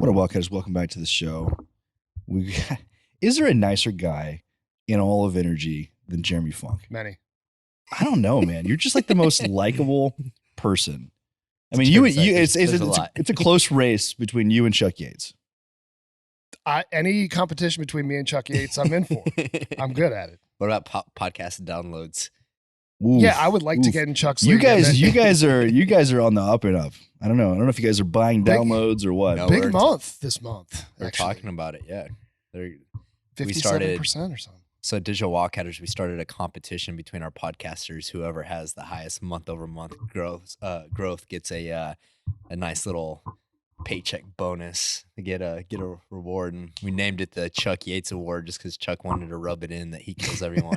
What up, Wildcatters? Welcome back to the show. Is there a nicer guy in all of energy than Jeremy Funk? Many. I don't know, man. You're just like the most likable person. I mean, it's a close race between you and Chuck Yates. Any competition between me and Chuck Yates, I'm in for. I'm good at it. What about podcast downloads? Oof, yeah, I would like to get in Chuck's league. You guys are on the up and up. I don't know if you guys are buying downloads or what. No, big month this month. They're talking about it. Yeah, 57% or something. So Digital Wildcatters, we started a competition between our podcasters. Whoever has the highest month-over-month growth gets a nice little paycheck bonus to get a reward, and we named it the Chuck Yates Award just because Chuck wanted to rub it in that he kills everyone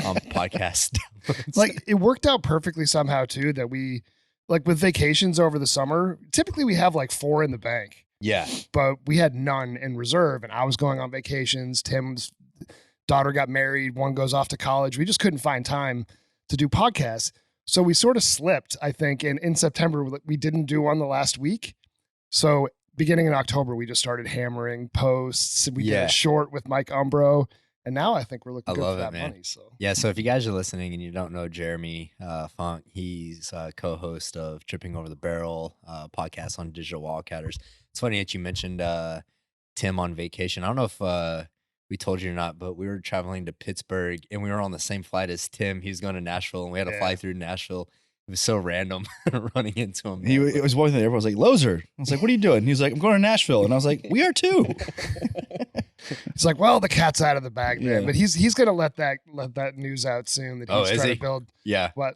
on podcast downloads. Like, it worked out perfectly somehow too that we, like, with vacations over the summer, typically we have like 4 in the bank. Yeah, but we had none in reserve, and I was going on vacations. Tim's daughter got married. One goes off to college. We just couldn't find time to do podcasts, so we sort of slipped. I think in September we didn't do one the last week. So beginning in October, we just started hammering posts. We did a short with Mike Umbro, and now I think we're looking good for that money. So so if you guys are listening and you don't know Jeremy Funk, he's a co-host of Tripping Over the Barrel podcast on Digital Wildcatters. It's funny that you mentioned Tim on vacation. I don't know if we told you or not, but we were traveling to Pittsburgh and we were on the same flight as Tim. He was going to Nashville and we had to fly through Nashville. It was so random running into him. He was walking there. Everyone was like, Loser. I was like, what are you doing? And he's like, I'm going to Nashville. And I was like, we are too. It's like, well, the cat's out of the bag, man. Yeah. But he's going to let that news out soon that he's trying to build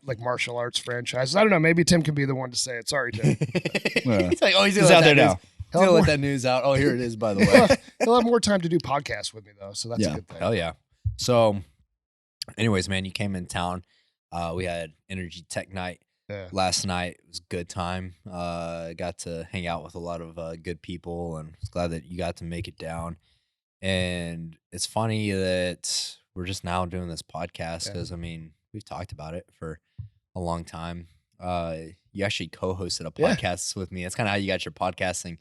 like martial arts franchises. I don't know. Maybe Tim can be the one to say it. Sorry, Tim. It's like, he's out there now. He's going to let that news out. Oh, here it is, by the way. He'll have more time to do podcasts with me, though. So that's a good thing. Hell yeah. So anyways, man, you came in town. We had Energy Tech Night last night. It was a good time. Got to hang out with a lot of good people, and was glad that you got to make it down. And it's funny that we're just now doing this podcast because, I mean, we've talked about it for a long time. You actually co-hosted a podcast with me. That's kind of how you got your podcasting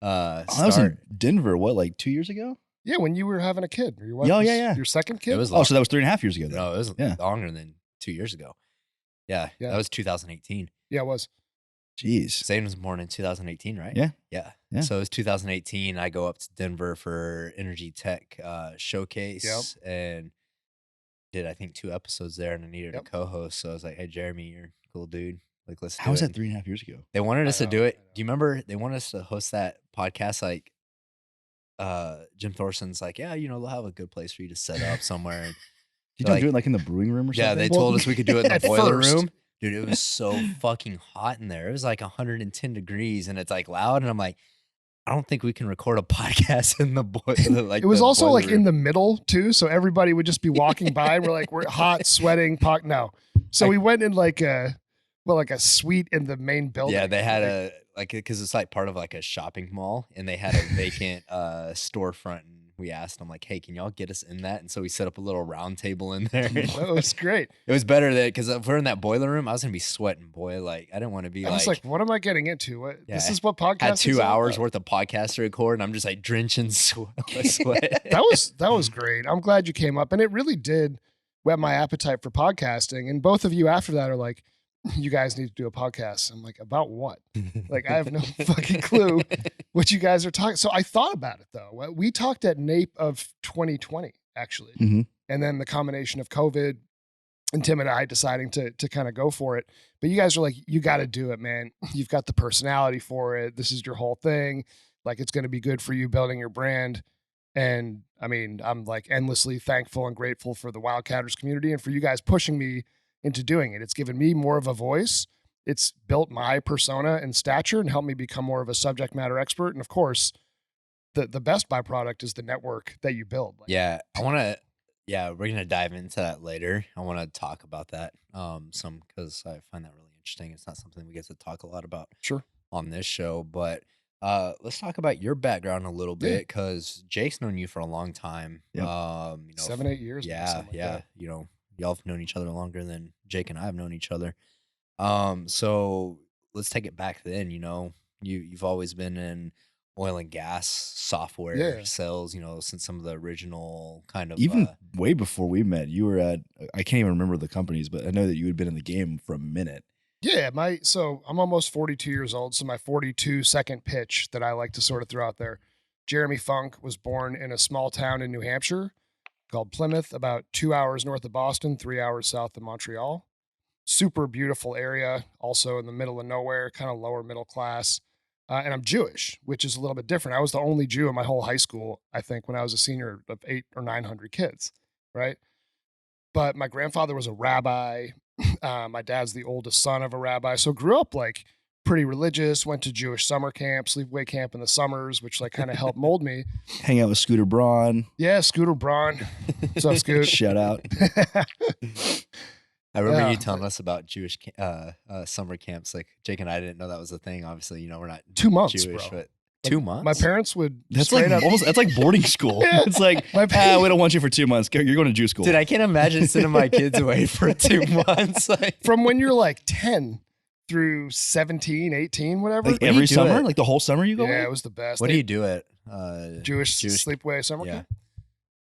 start. I was in Denver, like 2 years ago? Yeah, when you were having a kid. Your second kid? It was so that was 3.5 years ago then. No, it was longer than 2 years ago. Yeah, that was 2018. Yeah, it was. Jeez. Zane was born in 2018, right? Yeah. So it was 2018. I go up to Denver for Energy Tech showcase and did, I think, 2 episodes there, and I needed a co-host. So I was like, hey, Jeremy, you're a cool dude. Like, let's do it. How was that 3.5 years ago? They wanted us to do it. Do you remember they wanted us to host that podcast? Like, Jim Thorson's like, yeah, they'll have a good place for you to set up somewhere. And did you do it like in the brewing room or something? Yeah, they told us we could do it in the boiler room. Dude, it was so fucking hot in there. It was like 110 degrees and it's like loud. And I'm like, I don't think we can record a podcast in the boiler. Like, it was also like in the middle too. So everybody would just be walking by and we're hot, sweating. No. So we went in like a suite in the main building. Yeah, they had because it's like part of like a shopping mall and they had a vacant storefront. And we asked them like, hey, can y'all get us in that? And so we set up a little round table in there. That was great. It was better that because if we're in that boiler room, I was gonna be sweating, boy. Like I didn't want to be. I was like, what am I getting into? This is what podcast. I had 2 hours worth of podcast to record, and I'm just like drenching sweat. That was great. I'm glad you came up, and it really did whet my appetite for podcasting. And both of you after that are like, you guys need to do a podcast. I'm like, about what? Like, I have no fucking clue what you guys are talking. So I thought about it though. We talked at NAPE of 2020, actually. Mm-hmm. And then the combination of COVID and Tim and I deciding to kind of go for it. But you guys are like, you got to do it, man. You've got the personality for it. This is your whole thing. Like, it's going to be good for you building your brand. And I mean, I'm like endlessly thankful and grateful for the Wildcatters community and for you guys pushing me into doing it. It's given me more of a voice. It's built my persona and stature and helped me become more of a subject matter expert. And of course, the best byproduct is the network that you build. Like, we're going to dive into that later. I want to talk about that some because I find that really interesting. It's not something we get to talk a lot about on this show, but let's talk about your background a little bit because Jake's known you for a long time. Yep. 7-8 years. Y'all have known each other longer than Jake and I have known each other. So let's take it back then. You've always been in oil and gas software sales, since some of the original kind of even way before we met. You were at, I can't even remember the companies, but I know that you had been in the game for a minute. Yeah, so I'm almost 42 years old. So my 42 second pitch that I like to sort of throw out there. Jeremy Funk was born in a small town in New Hampshire called Plymouth, about 2 hours north of Boston, 3 hours south of Montreal. Super beautiful area, also in the middle of nowhere, kind of lower middle class. And I'm Jewish, which is a little bit different. I was the only Jew in my whole high school, I think, when I was a senior of 800 or 900 kids, right? But my grandfather was a rabbi. My dad's the oldest son of a rabbi. So grew up like pretty religious, went to Jewish summer camp, sleepaway camp in the summers, which like kind of helped mold me. Hang out with Scooter Braun. Yeah, Scooter Braun. What's up, Scoot? Shout out. I remember you telling us about Jewish summer camps. Like Jake and I didn't know that was a thing. Obviously, we're not 2 months, Jewish, bro. but 2 months. My parents would. That's like almost. That's like boarding school. Yeah. It's like, we don't want you for 2 months. You're going to Jew school. Dude, I can't imagine sending my kids away for 2 months. Like, from when you're like 10 through 17, 18, whatever. Like every summer, like the whole summer you go away? Yeah, it was the best. What do you do at Jewish sleepaway summer camp?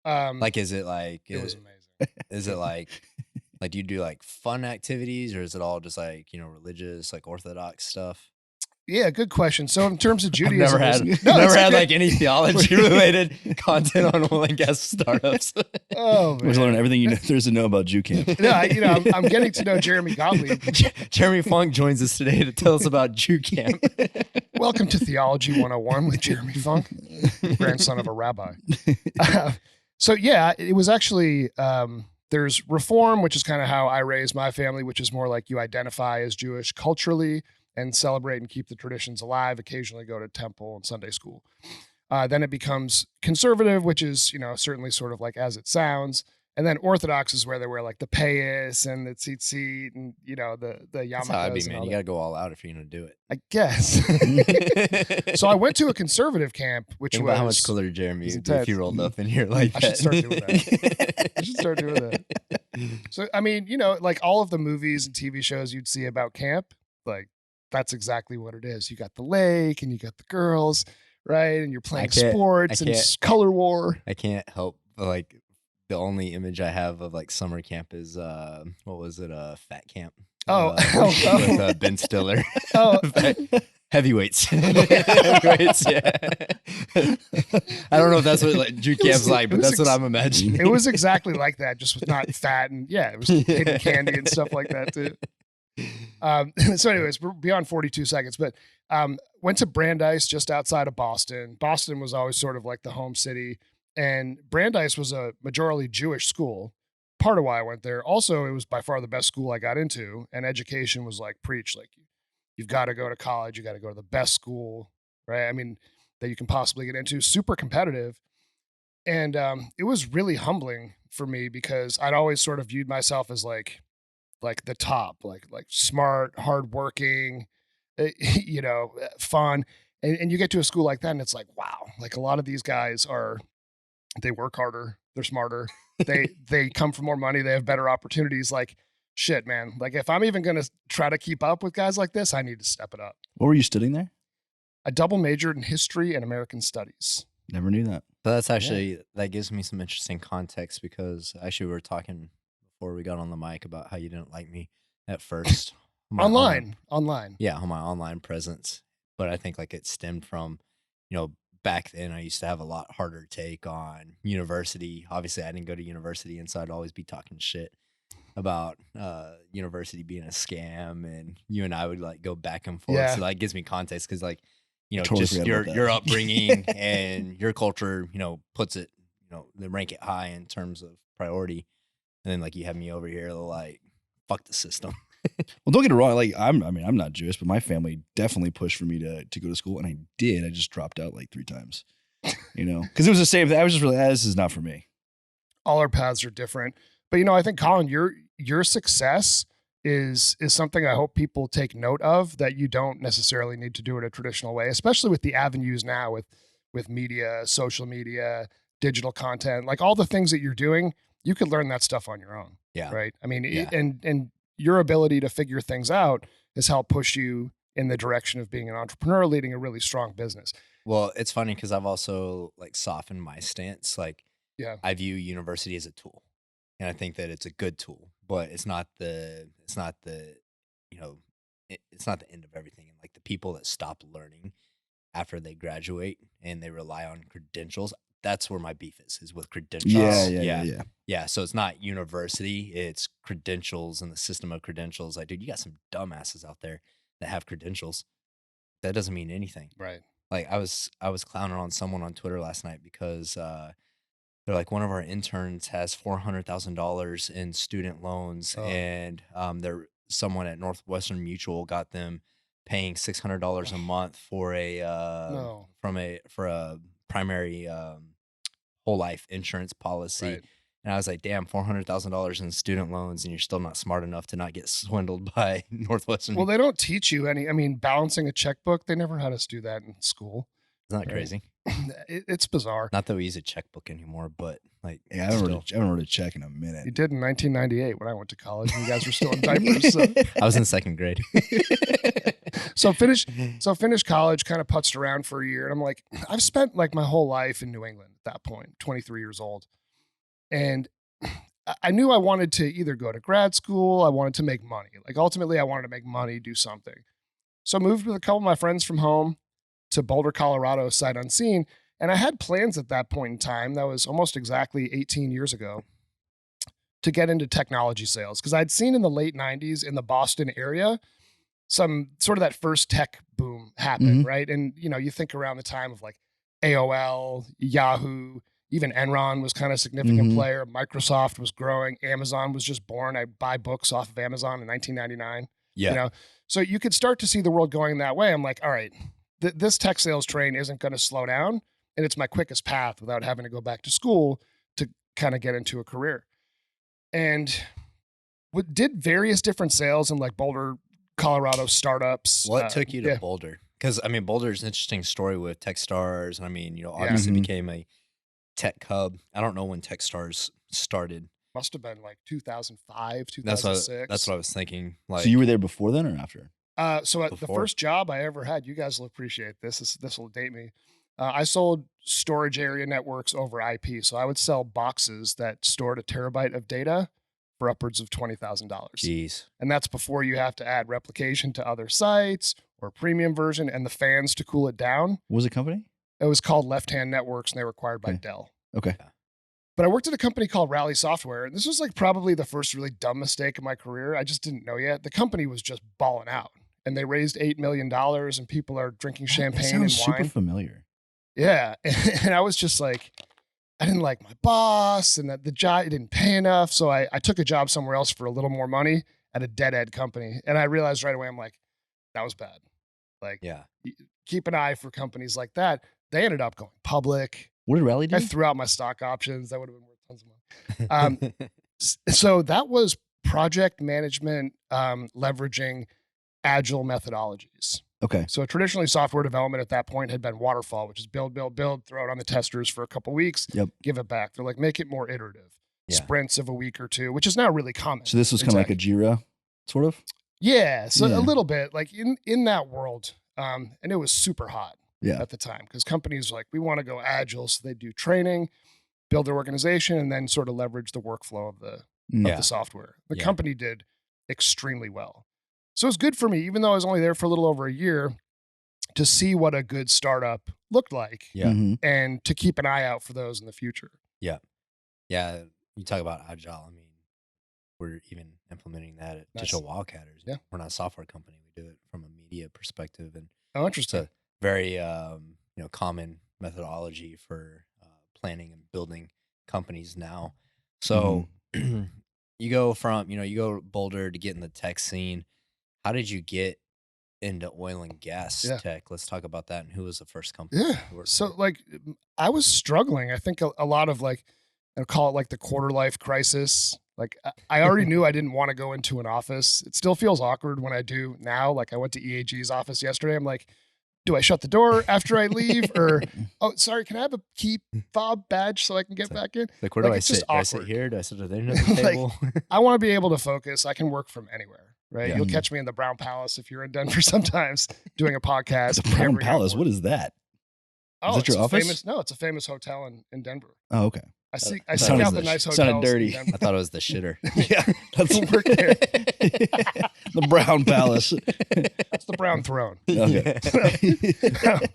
Like, is it like? It was amazing. Is it like do you do like fun activities, or is it all just like religious, like Orthodox stuff? Yeah, good question. So in terms of Judaism, I've never had like any theology related content on oil and gas startups. Oh, man. We're learning everything there's to know about Jew camp. No, I'm getting to know Jeremy Gottlieb. Jeremy Funk joins us today to tell us about Jew camp. Welcome to Theology 101 with Jeremy Funk, grandson of a rabbi. So yeah, it was actually, there's Reform, which is kind of how I raised my family, which is more like you identify as Jewish culturally and celebrate and keep the traditions alive, occasionally go to temple and Sunday school. Then it becomes conservative, which is, certainly sort of like as it sounds. And then Orthodox is where they wear like the payas and the tzitzit and, the yarmulkes. That's how I be, man. You got to go all out if you're going to do it. I guess. So I went to a conservative camp, which Think was... about how much cooler Jeremy would be if he rolled up in here like that. I should start doing that. I should start doing that. So, I mean, like all of the movies and TV shows you'd see about camp, like that's exactly what it is. You got the lake and you got the girls, right? And you're playing sports and color war. I can't help like the only image I have of like summer camp is what was it? Fat camp. With Ben Stiller. Heavyweights. Heavyweights, yeah. I don't know if that's what like Jew camp's like, but that's what I'm imagining. It was exactly like that, just with not fat and it was hidden candy and stuff like that too. So anyways, we're beyond 42 seconds, but went to Brandeis just outside of Boston. Boston was always sort of like the home city, and Brandeis was a majority Jewish school. Part of why I went there. Also, it was by far the best school I got into, and education was like preached. Like, you've got to go to college. You got to go to the best school, right? I mean, that you can possibly get into. Super competitive. And it was really humbling for me because I'd always sort of viewed myself as like the top, like smart, hardworking, fun. And you get to a school like that and it's like, wow, like a lot of these guys they work harder. They're smarter. They come for more money. They have better opportunities. Like, shit, man. Like, if I'm even going to try to keep up with guys like this, I need to step it up. What were you studying there? I double majored in history and American studies. Never knew that. So that's actually, that gives me some interesting context because actually we were talking before we got on the mic about how you didn't like me at first. Online. Yeah, on my online presence. But I think like it stemmed from, back then I used to have a lot harder take on university. Obviously I didn't go to university, and so I'd always be talking shit about university being a scam, and you and I would like go back and forth. Yeah. So that gives me context because like, Totally just your upbringing and your culture, puts it, they rank it high in terms of priority. And then like you have me over here like, fuck the system. Well, don't get it wrong. Like I'm not Jewish, but my family definitely pushed for me to go to school, and I did. I just dropped out like 3 times, because it was the same thing. I was just really, this is not for me. All our paths are different, but I think Colin, your success is something I hope people take note of, that you don't necessarily need to do it a traditional way, especially with the avenues now with media, social media, digital content, like all the things that you're doing. You could learn that stuff on your own. Yeah. Right. I mean, and your ability to figure things out has helped push you in the direction of being an entrepreneur, leading a really strong business. Well, it's funny because I've also like softened my stance. Like, Yeah. I view university as a tool, and I think that it's a good tool, but you know, it's not the end of everything. And like the people that stop learning after they graduate and they rely on credentials, that's where my beef is with Yeah, credentials. yeah. Yeah. So it's not university, it's credentials and the system of credentials. Like, dude, you got some dumbasses out there that have credentials. That doesn't mean anything. Right. Like I was clowning on someone on Twitter last night because they're like, one of our interns has $400,000 in student loans, Oh. and they're someone at Northwestern Mutual got them paying $600 a month for No. for a primary whole life insurance policy. Right. And I was like, damn, $400,000 in student loans, and you're still not smart enough to not get swindled by Northwestern. Well, they don't teach you any. I mean, balancing a checkbook, they never had us do that in school. Isn't that Right. crazy? It's bizarre. Not that we use a checkbook anymore, but like, Yeah, I haven't wrote a check in a minute. You did in 1998 when I went to college, and you guys were still in diapers. So. I was in second grade. So finished college, kind of putzed around for a year, and I'm like, I've spent like my whole life in New England at that point, 23 years old, and I knew I wanted to either go to grad school, I wanted to make money. Like ultimately, I wanted to make money, do something. So I moved with a couple of my friends from home to Boulder, Colorado, sight unseen, and I had plans at that point in time. That was almost exactly 18 years ago, to get into technology sales because I'd seen in the late 90s in the Boston area some sort of that first tech boom happen, right? And you think around the time of like AOL, Yahoo, even Enron was kind of a significant player. Microsoft was growing. Amazon was just born. I buy books off of Amazon in 1999. Yeah. So you could start to see the world going that way. I'm like, all right, this tech sales train isn't going to slow down, and it's my quickest path without having to go back to school to kind of get into a career. And did various different sales in like Boulder, Colorado startups. What took you to Boulder? Because I mean, Boulder's an interesting story with Techstars, and I mean, obviously became a tech hub. I don't know when Techstars started. Must have been like 2005, 2006. That's what I was thinking. Like, so you were there before then or after? So the first job I ever had, you guys will appreciate this. This will date me. I sold storage area networks over IP. So I would sell boxes that stored a terabyte of data for upwards of $20,000. Jeez. And that's before you have to add replication to other sites or premium version and the fans to cool it down. What was the company? It was called Left Hand Networks, and they were acquired by Dell. Okay. But I worked at a company called Rally Software, and this was like probably the first really dumb mistake in my career. I just didn't know yet. The company was just balling out, and they raised $8 million, and people are drinking champagne and wine. Super familiar. Yeah. And I was just like, I didn't like my boss, and the job didn't pay enough. So I took a job somewhere else for a little more money at a dead end company. And I realized right away, I'm like, that was bad. Like, yeah, keep an eye for companies like that. They ended up going public. What did Rally do? I threw out my stock options. That would have been worth tons of money. So that was project management, leveraging agile methodologies. Okay. So traditionally software development at that point had been waterfall, which is build, throw it on the testers for a couple weeks, give it back. They're like, make it more iterative. Sprints of a week or two, which is now really common. So this was kind of like a Jira, sort of? Yeah. So a little bit like in that world. And it was super hot at the time because companies were like, we want to go agile. So they do training, build their organization, and then sort of leverage the workflow of the software. The company did extremely well. So it was good for me, even though I was only there for a little over a year, to see what a good startup looked like and to keep an eye out for those in the future. Yeah. Yeah. You talk about agile. I mean, we're even implementing that at Digital Wildcatters. Yeah. We're not a software company. We do it from a media perspective. And interesting. It's a very, common methodology for planning and building companies now. So you go from, you go Boulder to get in the tech scene. How did you get into oil and gas tech? Let's talk about that. And who was the first company? Yeah. So like I was struggling. I think a lot of like, I'll call it like the quarter life crisis. Like I already knew I didn't want to go into an office. It still feels awkward when I do now. Like I went to EAG's office yesterday. I'm like, do I shut the door after I leave? Or, oh, sorry, can I have a key fob badge so I can get back in? Like, where do I sit? Do I sit here? Do I sit at the end of the table? I want to be able to focus. I can work from anywhere, right? Yeah. You'll catch me in the Brown Palace if you're in Denver sometimes doing a podcast. The Brown Palace? What is that? Oh, that your it's a office? famous. No, it's a famous hotel in Denver. Oh, okay. I seek sounded out the nice sounded hotels. dirty. In Denver. I thought it was the shitter. Yeah, that's Don't work there. the Brown Palace. That's the Brown Throne. Okay.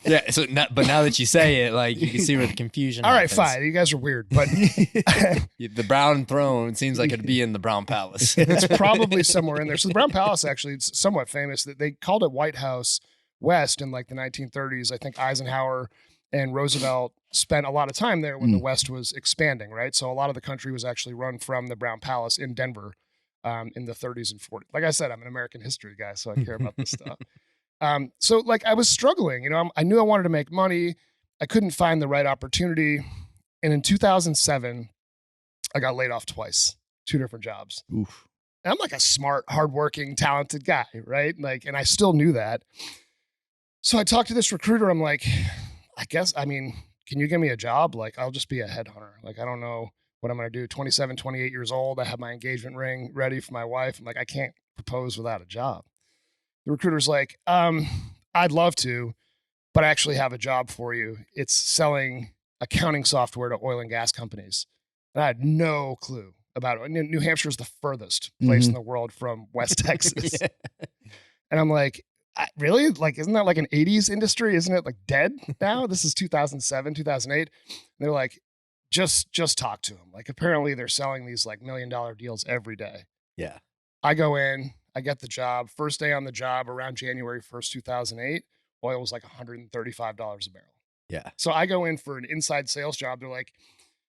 Yeah. So, but now that you say it, like you can see where the confusion. All right, happens. fine. You guys are weird, but The Brown Throne seems like it'd be in the Brown Palace. it's probably somewhere in there. So the Brown Palace, actually, it's somewhat famous. That they called it White House West in like the 1930s. I think Eisenhower and Roosevelt spent a lot of time there when the West was expanding, right? So a lot of the country was actually run from the Brown Palace in Denver in the 30s and 40s. Like I said, I'm an American history guy, so I care about this stuff. So like I was struggling, you know, I knew I wanted to make money. I couldn't find the right opportunity. And in 2007, I got laid off twice, 2 different jobs. Oof. And I'm like a smart, hardworking, talented guy, right? Like, and I still knew that. So I talked to this recruiter. I'm like, can you give me a job? Like, I'll just be a headhunter. Like, I don't know what I'm going to do. 27, 28 years old. I have my engagement ring ready for my wife. I'm like, I can't propose without a job. The recruiter's like, I'd love to, but I actually have a job for you. It's selling accounting software to oil and gas companies. And I had no clue about it. New Hampshire is the furthest place in the world from West Texas. Yeah. And I'm like, really? Like, isn't that like an 80s industry? Isn't it like dead now? This is 2007, 2008. And they're like, just talk to them. Like, apparently they're selling these like $1 million deals every day. Yeah. I go in, I get the job. First day on the job around January 1st, 2008, oil was like $135 a barrel. Yeah. So I go in for an inside sales job. They're like,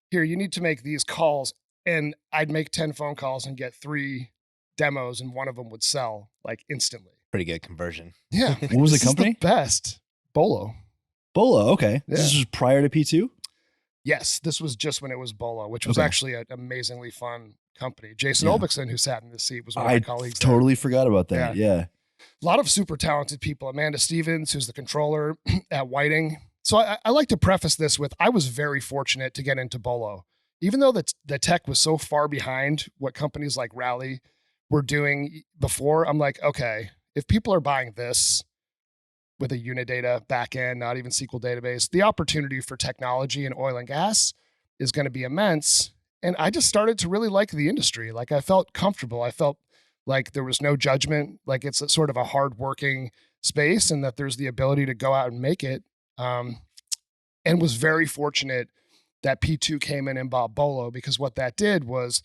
here, you need to make these calls. And I'd make 10 phone calls and get 3 demos, and one of them would sell like instantly. Pretty good conversion. Yeah. What was the company? The best. Bolo. Bolo. Okay. Yeah. This was prior to P2? Yes. This was just when it was Bolo, which was Okay. actually an amazingly fun company. Jason Yeah. Olbixson, who sat in this seat, was one of my colleagues. Totally forgot about that. Yeah. A lot of super talented people. Amanda Stevens, who's the controller at Whiting. So I like to preface this with, I was very fortunate to get into Bolo. Even though the tech was so far behind what companies like Rally were doing before, I'm like, okay, if people are buying this with a Unidata backend, not even SQL database, the opportunity for technology in oil and gas is going to be immense. And I just started to really like the industry. Like, I felt comfortable. I felt like there was no judgment. Like, it's a sort of a hardworking space, and that there's the ability to go out and make it. And was very fortunate that P2 came in and bought Bolo, because what that did was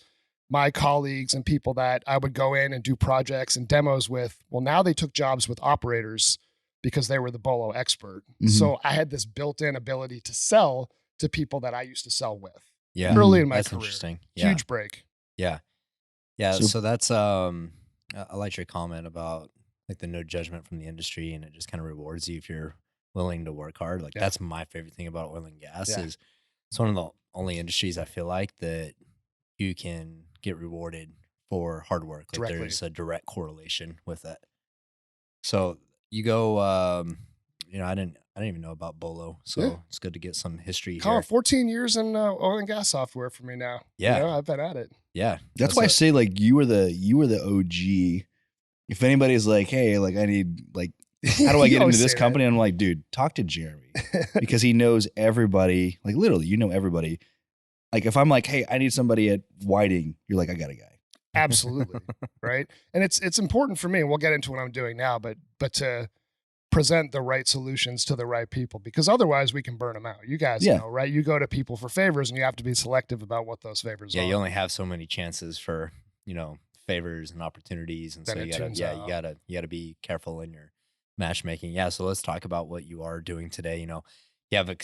my colleagues and people that I would go in and do projects and demos with, well, now they took jobs with operators because they were the Bolo expert. Mhm. So I had this built-in ability to sell to people that I used to sell with. Yeah. Early in my That's career. interesting. Yeah. Huge break. Yeah. Yeah. So- So that's I like your comment about like the no judgment from the industry, and it just kind of rewards you if you're willing to work hard. Like, Yeah. that's my favorite thing about oil and gas Yeah. is it's one of the only industries I feel like that you can get rewarded for hard work. Like, Directly. there's a direct correlation with that. So you go, I didn't even know about Bolo, so Yeah. it's good to get some history Colin, here. 14 years in oil and gas software for me now. Yeah. You know, I've been at it. Yeah. That's why I say, like, you were the OG. If anybody's like, hey, like, I need, like, how do I You get into always this say company? I'm like, dude, talk to Jeremy, because he knows everybody. Like, literally, you know everybody. Like, if I'm like, hey, I need somebody at Whiting, you're like, I got a guy. Absolutely. Right. And it's important for me, and we'll get into what I'm doing now, but to present the right solutions to the right people, because otherwise we can burn them out. You guys Yeah. know, right? You go to people for favors, and you have to be selective about what those favors Yeah, are. you only have so many chances for, favors and opportunities, and Then so it you gotta, tunes you out. gotta be careful in your matchmaking. Yeah, so let's talk about what you are doing today. You have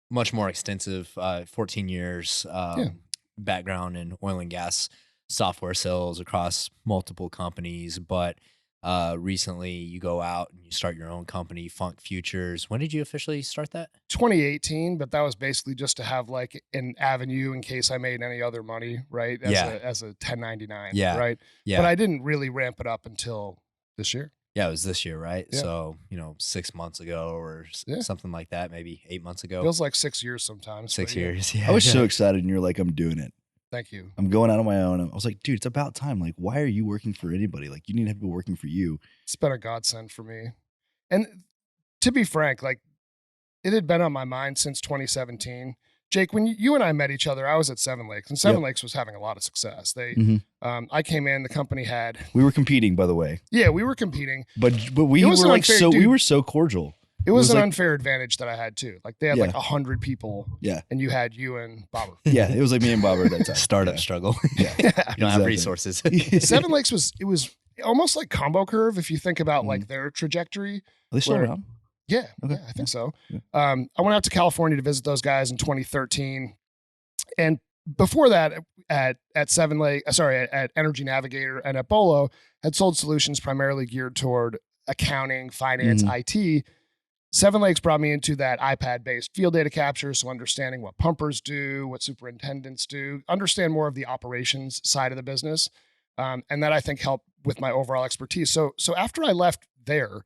much more extensive 14 years background in oil and gas software sales across multiple companies, but recently you go out and you start your own company, Funk Futures. When did you officially start that? 2018, but that was basically just to have like an avenue in case I made any other money, right? As a 1099, Yeah. right? Yeah. But I didn't really ramp it up until this year. Yeah, it was this year, right? Yeah. So, 6 months ago or Yeah. something like that, maybe 8 months ago. Feels like 6 years sometimes. 6 but yeah. years. Yeah. I was so excited, and you're like, I'm doing it. Thank you. I'm going out on my own. I was like, dude, it's about time. Like, why are you working for anybody? Like, you need to have people working for you. It's been a godsend for me. And to be frank, like, it had been on my mind since 2017. Jake, when you and I met each other, I was at Seven Lakes, and Seven Lakes was having a lot of success. I came in, the company had. We were competing, by the way. Yeah, we were competing, but we were like so we were so cordial. It was an unfair advantage that I had too. Like they had like 100 people. Yeah, and you had you and Bobber. Yeah, it was like me and Bobber at that time. Startup struggle. Yeah, you don't have resources. Seven Lakes was almost like Combo Curve if you think about like their trajectory. Are they still around? Yeah, okay. Yeah, I think so. Yeah. I went out to California to visit those guys in 2013, and before that, at Energy Navigator and at Bolo, had sold solutions primarily geared toward accounting, finance, IT. Seven Lakes brought me into that iPad-based field data capture, so understanding what pumpers do, what superintendents do, understand more of the operations side of the business, and that I think helped with my overall expertise. So after I left there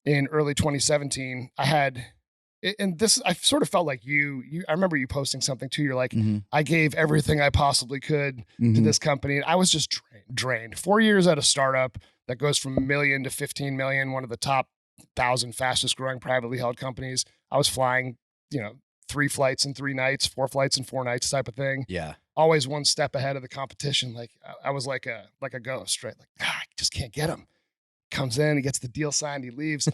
in early 2017, I sort of felt like I remember you posting something too. You're like, I gave everything I possibly could to this company. And I was just drained. 4 years at a startup that goes from $1 million to 15 million, one of the top 1,000 fastest growing privately held companies. I was flying, 3 flights in 3 nights, 4 flights in 4 nights type of thing. Yeah. Always one step ahead of the competition. Like I was like a ghost, right? Like, I just can't get him. Comes in, he gets the deal signed, he leaves.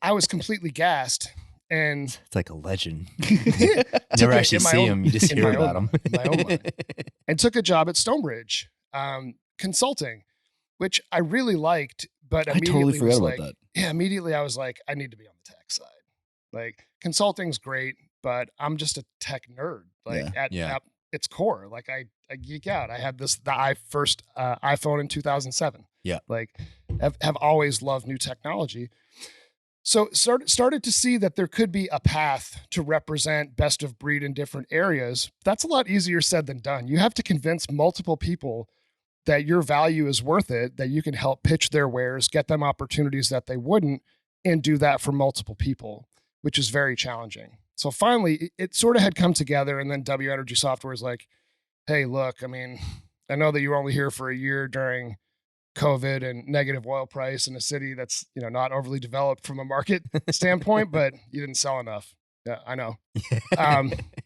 I was completely gassed. And it's like a legend. Never actually see him. You just hear about him. In my own mind. And took a job at Stonebridge Consulting, which I really liked, but I totally forgot about that. Yeah, immediately I was like, I need to be on the tech side. Like consulting's great, but I'm just a tech nerd. Like at its core, like I geek out. I had the first iPhone in 2007. Yeah, like have always loved new technology. So started to see that there could be a path to represent best of breed in different areas. That's a lot easier said than done. You have to convince multiple people that your value is worth it, that you can help pitch their wares, get them opportunities that they wouldn't, and do that for multiple people, which is very challenging. So finally, it sort of had come together, and then W Energy Software is like, hey, look, I mean, I know that you were only here for a year during COVID and negative oil price in a city that's, not overly developed from a market standpoint, but you didn't sell enough. Yeah, I know.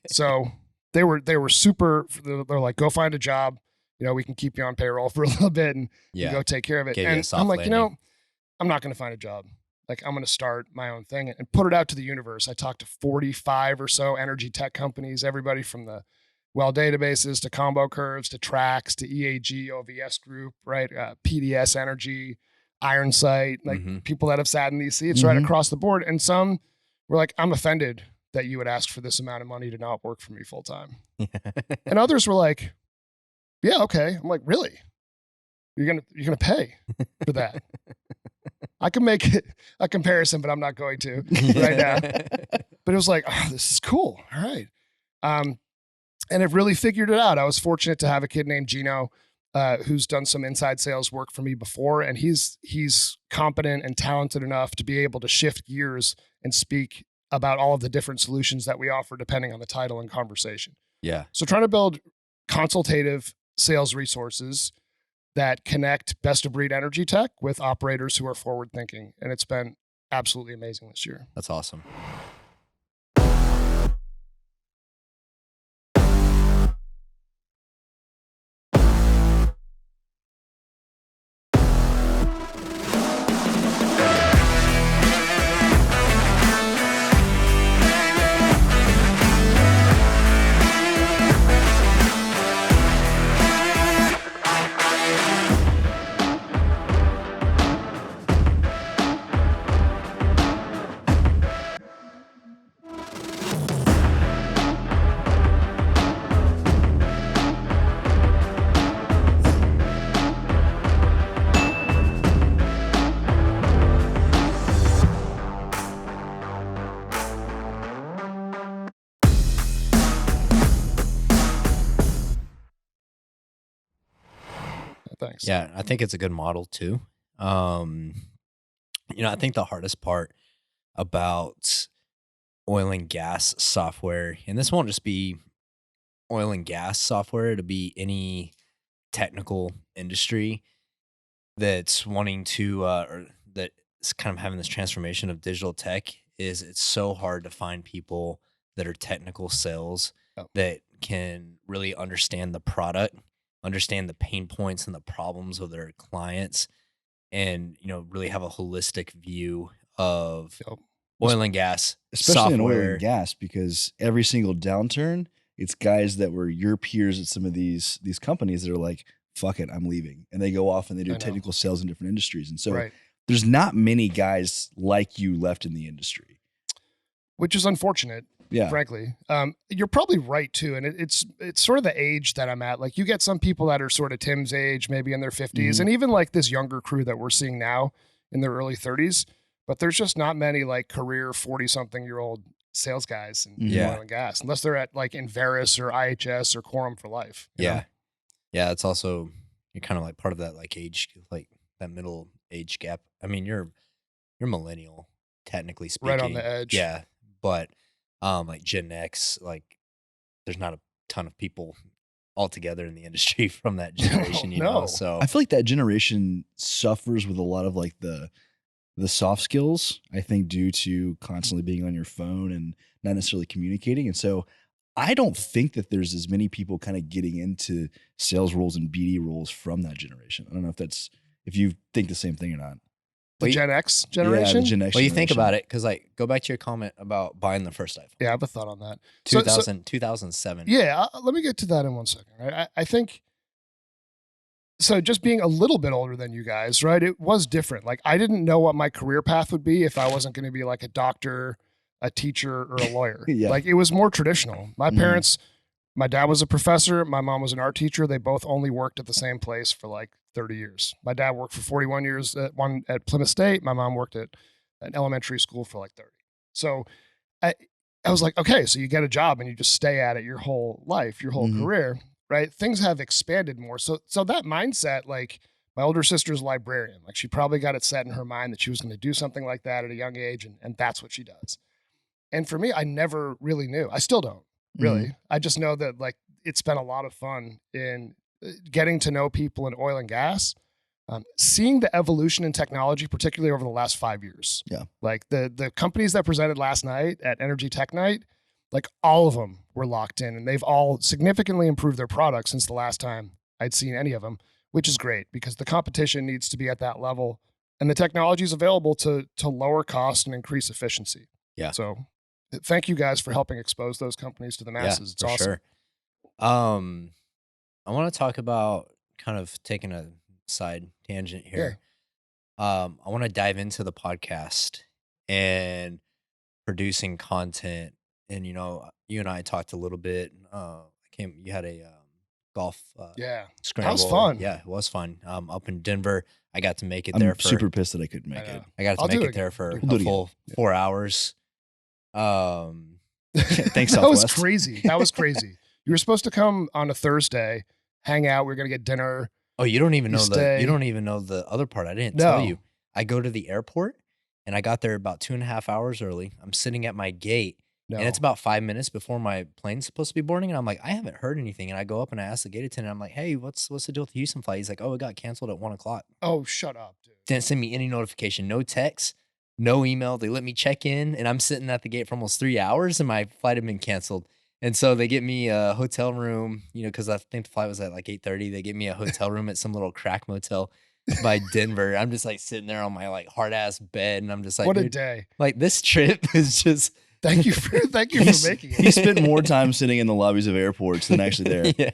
So they were super, they're like, go find a job. We can keep you on payroll for a little bit and you go take care of it. And I'm like, I'm not going to find a job. Like I'm going to start my own thing and put it out to the universe. I talked to 45 or so energy tech companies, everybody from the well databases to combo curves to tracks to EAG, OVS Group, right? PDS Energy, Ironsight, like people that have sat in these seats right across the board. And some were like, I'm offended that you would ask for this amount of money to not work for me full time. And others were like, yeah, okay. I'm like, really? You're gonna pay for that? I can make a comparison, but I'm not going to right now. But it was like, oh, this is cool. All right. And I've really figured it out. I was fortunate to have a kid named Gino who's done some inside sales work for me before, and he's competent and talented enough to be able to shift gears and speak about all of the different solutions that we offer depending on the title and conversation. Yeah. So trying to build consultative sales resources that connect best of breed energy tech with operators who are forward thinking. And it's been absolutely amazing this year. That's awesome. Thanks. Yeah, I think it's a good model too. I think the hardest part about oil and gas software, and this won't just be oil and gas software, it'll be any technical industry that's wanting to, or that's kind of having this transformation of digital tech, is it's so hard to find people that are technical sales that can really understand the product, understand the pain points and the problems of their clients, and really have a holistic view of oil and gas, especially in oil software. and gas, because every single downturn, it's guys that were your peers at some of these companies that are like, fuck it, I'm leaving. And they go off and they do technical sales in different industries. And so there's not many guys like you left in the industry. Which is unfortunate, frankly. You're probably right too. And it's sort of the age that I'm at. Like you get some people that are sort of Tim's age, maybe in their 50s, and even like this younger crew that we're seeing now in their early 30s. But there's just not many like career 40-something-year-old sales guys in oil and gas, unless they're at like Inveris or IHS or Quorum for life. You know? Yeah. It's also, you're kind of like part of that like age, like that middle age gap. I mean, you're millennial, technically speaking. Right on the edge. Yeah. But like Gen X, like there's not a ton of people altogether in the industry from that generation, you know? So I feel like that generation suffers with a lot of like the soft skills, I think, due to constantly being on your phone and not necessarily communicating. And so I don't think that there's as many people kind of getting into sales roles and BD roles from that generation. I don't know if you think the same thing or not. The Gen X generation? Yeah, the Gen X Well, you think about it, because like go back to your comment about buying the first iPhone. Yeah, I have a thought on that. 2007. Yeah, let me get to that in 1 second. Right? I think, so just being a little bit older than you guys, right? It was different. Like I didn't know what my career path would be if I wasn't going to be like a doctor, a teacher, or a lawyer. Like it was more traditional. My parents, my dad was a professor. My mom was an art teacher. They both only worked at the same place for like 30 years. My dad worked for 41 years at Plymouth State. My mom worked at an elementary school for like 30. So I was like, okay, so you get a job and you just stay at it your whole life, your whole career, right? Things have expanded more. So that mindset, like my older sister's a librarian, like she probably got it set in her mind that she was going to do something like that at a young age. And that's what she does. And for me, I never really knew. I still don't really. I just know that like it's been a lot of fun in getting to know people in oil and gas, seeing the evolution in technology, particularly over the last 5 years. Yeah. Like the companies that presented last night at Energy Tech Night, like all of them were locked in and they've all significantly improved their products since the last time I'd seen any of them, which is great because the competition needs to be at that level and the technology is available to lower cost and increase efficiency. Yeah. So thank you guys for helping expose those companies to the masses. It's awesome. Sure. I want to talk about kind of taking a side tangent here. I want to dive into the podcast and producing content. And, you and I talked a little bit. You had a golf scramble. That was fun. Yeah, it was fun. Up in Denver. I got to make it there. I'm super pissed that I couldn't make it. I got to make it there for a full 4 hours. Thanks, That was Southwest. crazy. That was crazy. You were supposed to come on a Thursday, hang out. We were going to get dinner. Oh, you don't even know the other part. I didn't tell you. I go to the airport and I got there about 2.5 hours early. I'm sitting at my gate and it's about 5 minutes before my plane's supposed to be boarding. And I'm like, I haven't heard anything. And I go up and I ask the gate attendant, I'm like, hey, what's the deal with the Houston flight? He's like, oh, it got canceled at 1 o'clock. Oh, shut up, dude. Didn't send me any notification, no text, no email. They let me check in and I'm sitting at the gate for almost 3 hours and my flight had been canceled. And so they get me a hotel room, because I think the flight was at like 8:30. They get me a hotel room at some little crack motel by Denver. I'm just like sitting there on my like hard ass bed. And I'm just like, what a day. Like this trip is just. Thank you for making it. He spent more time sitting in the lobbies of airports than actually there. Yeah.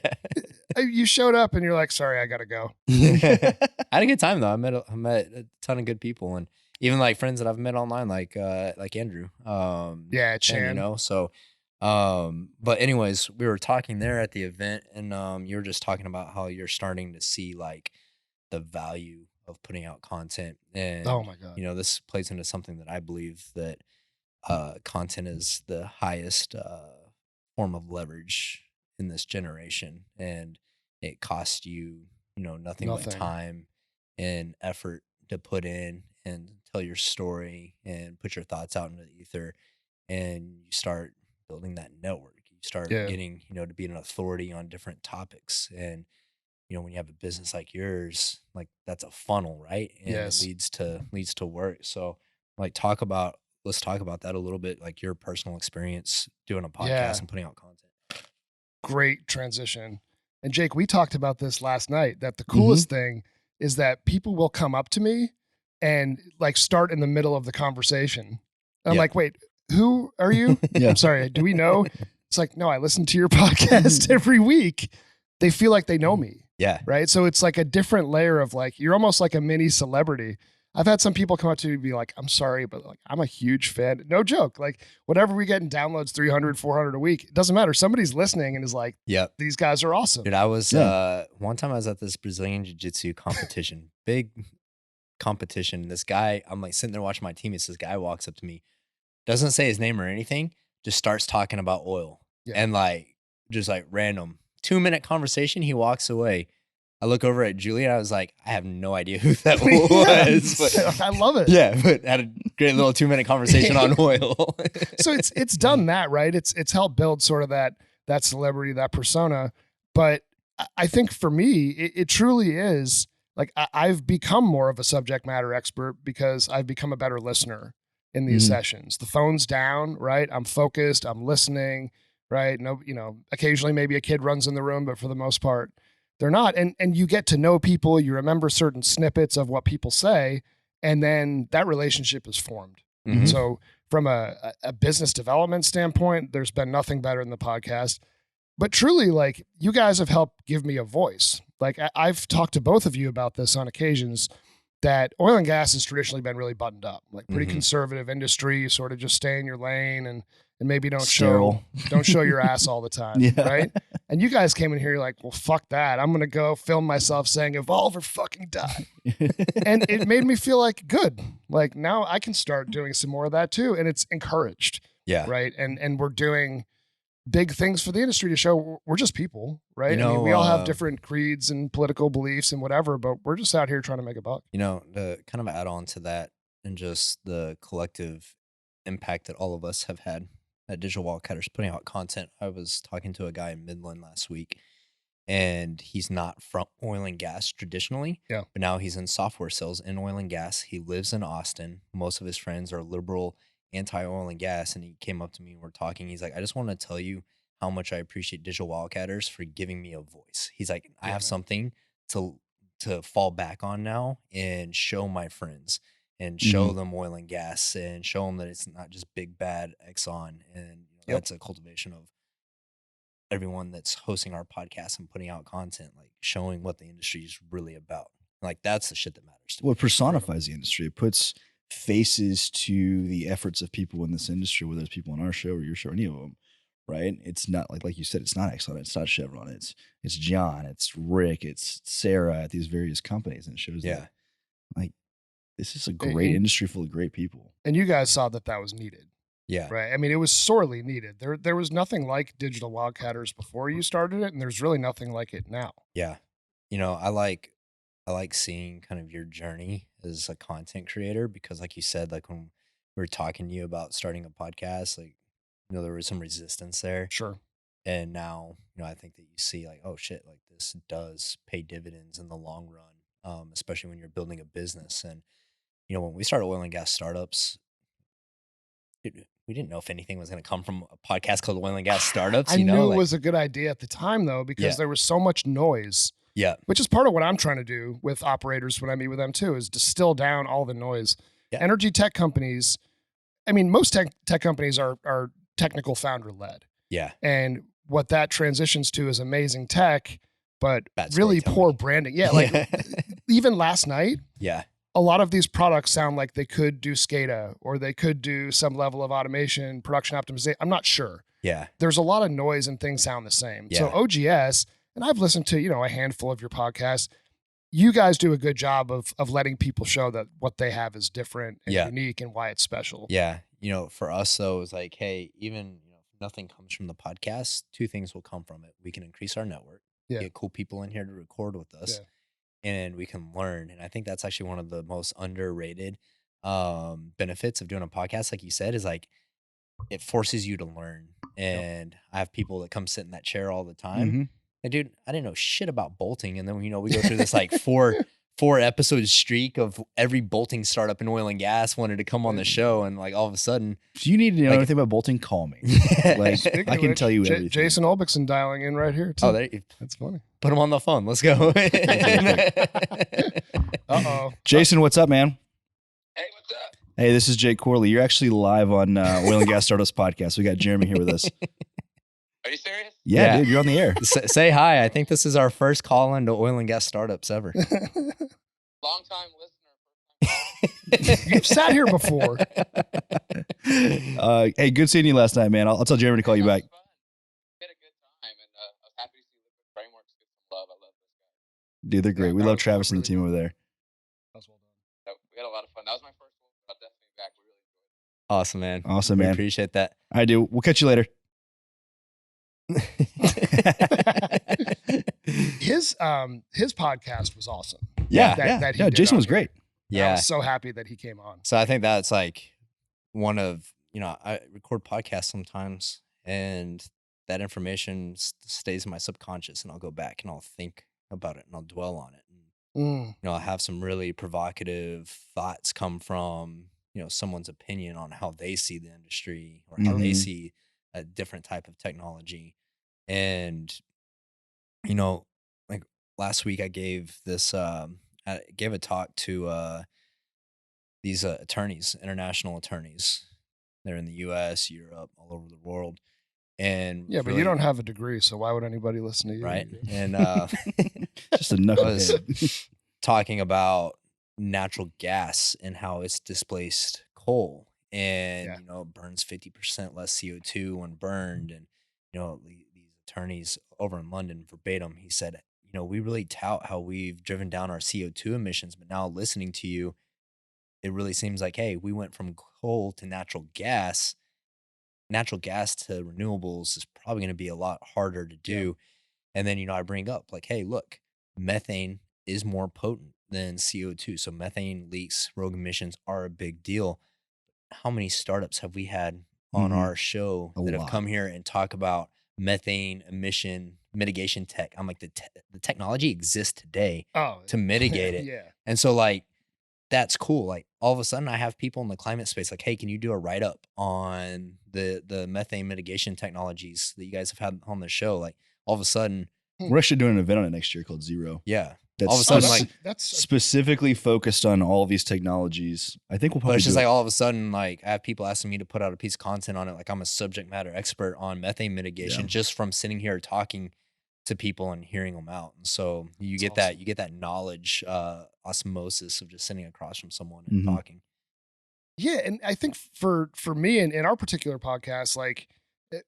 You showed up and you're like, sorry, I got to go. I had a good time though. I met a ton of good people and even like friends that I've met online, like Andrew. Chan. And, so, but anyways, we were talking there at the event and you were just talking about how you're starting to see like the value of putting out content. And, oh my God, this plays into something that I believe that content is the highest form of leverage in this generation, and it costs you, nothing but time and effort to put in and tell your story and put your thoughts out into the ether, and you start building that network. You start getting, to be an authority on different topics, and when you have a business like yours, like that's a funnel, right? And it leads to work. So, like, talk about let's talk about that a little bit, like your personal experience doing a podcast Yeah. and putting out content. Great transition. And Jake, we talked about this last night, that the coolest thing is that people will come up to me and like start in the middle of the conversation. And I'm like, wait, who are you? I'm sorry. Do we know? It's like, no, I listen to your podcast every week. They feel like they know me. Yeah. Right. So it's like a different layer of like, you're almost like a mini celebrity. I've had some people come up to me and be like, I'm sorry, but like, I'm a huge fan. No joke. Like whatever we get in downloads, 300, 400 a week, it doesn't matter. Somebody's listening and is like, these guys are awesome. Dude, I was, one time I was at this Brazilian jiu-jitsu competition, big competition. This guy, I'm like sitting there watching my teammates. This guy walks up to me, doesn't say his name or anything, just starts talking about oil and like, just like random 2-minute conversation. He walks away. I look over at Julie and I was like, I have no idea who that was. But, I love it. Yeah, but had a great little 2-minute conversation on oil. So it's done that, right? It's helped build sort of that celebrity, that persona. But I think for me, it truly is like I've become more of a subject matter expert because I've become a better listener in these sessions. The phone's down, right? I'm focused, I'm listening, right? No, occasionally maybe a kid runs in the room, but for the most part, they're not. And you get to know people, you remember certain snippets of what people say, and then that relationship is formed. So from a business development standpoint, there's been nothing better than the podcast. But truly, like, you guys have helped give me a voice. Like I've talked to both of you about this on occasions, that oil and gas has traditionally been really buttoned up, like pretty conservative industry. You sort of just stay in your lane and maybe don't show your ass all the time. Right. And you guys came in here, you're like, well, fuck that. I'm going to go film myself saying evolve or fucking die. And it made me feel like good. Like now I can start doing some more of that too. And it's encouraged. Yeah. Right. And we're doing big things for the industry to show we're just people, right? You know, I mean, we all have different creeds and political beliefs and whatever, but we're just out here trying to make a buck. To kind of add on to that and just the collective impact that all of us have had at Digital Wildcatters putting out content. I was talking to a guy in Midland last week, and he's not from oil and gas traditionally, but now he's in software sales in oil and gas. He lives in Austin. Most of his friends are liberal, anti-oil and gas, and he came up to me and we're talking. He's like, I just want to tell you how much I appreciate Digital Wildcatters for giving me a voice. He's like, I have something to fall back on now and show my friends and show them oil and gas and show them that it's not just big bad Exxon. And that's a cultivation of everyone that's hosting our podcast and putting out content, like showing what the industry is really about. Like that's the shit that matters to me. Well, it personifies the industry. It puts faces to the efforts of people in this industry, whether it's people on our show or your show, or any of them, right? It's not like you said, it's not Exxon, it's not Chevron, it's John, it's Rick, it's Sarah at these various companies, and it shows that like this is a great industry full of great people. And you guys saw that was needed. Yeah. Right. I mean, it was sorely needed. There was nothing like Digital Wildcatters before you started it, and there's really nothing like it now. Yeah. I like seeing kind of your journey as a content creator, because like you said, like when we were talking to you about starting a podcast, like, there was some resistance there. Sure. And now, I think that you see like, oh shit, like this does pay dividends in the long run, especially when you're building a business. And, when we started oil and gas startups, we didn't know if anything was going to come from a podcast called Oil and Gas Startups. I knew it was a good idea at the time, though, because there was so much noise. Yeah. Which is part of what I'm trying to do with operators when I meet with them, too, is distill down all the noise. Yeah. Energy tech companies, I mean, most tech companies are technical founder led. Yeah. And what that transitions to is amazing tech, but really poor branding. Yeah. Like even last night. Yeah. A lot of these products sound like they could do SCADA or they could do some level of automation, production optimization. I'm not sure. Yeah. There's a lot of noise and things sound the same. Yeah. So OGS, and I've listened to, a handful of your podcasts. You guys do a good job of letting people show that what they have is different and unique and why it's special. Yeah. For us though, it's like, hey, even if nothing comes from the podcast, two things will come from it. We can increase our network, get cool people in here to record with us. Yeah. And we can learn. And I think that's actually one of the most underrated benefits of doing a podcast. Like you said, is like, it forces you to learn. And I have people that come sit in that chair all the time. Like, dude, I didn't know shit about bolting. And then, we go through this like four 4-episode streak of every bolting startup in oil and gas wanted to come on the show, and like all of a sudden, if you need to know anything about bolting, call me. Like Speaking I of can which, tell you everything. Jason Olbickson dialing in right here too. oh, That's funny. put him on the phone. Let's go. Jason, what's up, man? Hey, what's up? Hey, this is Jake Corley. You're actually live on Oil and Gas Startups podcast. We got Jeremy here with us. Are you serious? Yeah, dude, you're on the air. Say hi. I think this is our first call into oil and gas startups ever. Long time listener. You've sat here before. Hey, good seeing you last night, man. I'll tell Jeremy to call you back. Fun. We had a good time, and I was happy to see Liquid Frameworks get some love. I love this guy. Dude, they're great. We love Travis and the team over there. That was well done. So we had a lot of fun. That was my first one. I'll definitely be back. We really enjoyed it. Awesome, man. Awesome, We man. appreciate that. I do. We'll catch you later. His podcast was awesome. Yeah, that he Yeah, did Jason on was it. great. I Yeah. was so happy that he came on. So I think that's like one of, I record podcasts sometimes, and that information stays in my subconscious, and I'll go back and I'll think about it and I'll dwell on it. And, I'll have some really provocative thoughts come from, someone's opinion on how they see the industry or how they Mhm. see a different type of technology. And, like last week I gave I gave a talk to these attorneys, international attorneys. They're in the US, Europe, all over the world. And Yeah, but really- you don't have a degree, so why would anybody listen to you? right. And Just a I was knucklehead. talking about natural gas and how it's displaced coal, and it burns 50% less CO2 when burned. And these attorneys over in London, verbatim, he said, we really tout how we've driven down our CO2 emissions, but now listening to you, it really seems like, hey, we went from coal to natural gas. Natural gas to renewables is probably going to be a lot harder to do. And then, I bring up like, hey, look, methane is more potent than CO2. So methane leaks, rogue emissions are a big deal. How many startups have we had on Mhm. our show A that have lot. come here and talk about methane emission mitigation tech? I'm like, the technology exists today to mitigate it. Yeah. And so like, that's cool. Like all of a sudden I have people in the climate space like, hey, can you do a write-up on the methane mitigation technologies that you guys have had on the show? Like all of a sudden, We're actually doing an event on it next year called Zero. yeah. That's All of a sudden, spec- like, that's specifically focused on all of these technologies. I think we'll but probably it's do just it. like all of a sudden, like I have people asking me to put out a piece of content on it. Like I'm a subject matter expert on methane mitigation Yeah. just from sitting here talking to people and hearing them out. And so you That's get awesome. you get that knowledge, osmosis of just sitting across from someone and Mhm. talking. Yeah, and I think for me in our particular podcast, like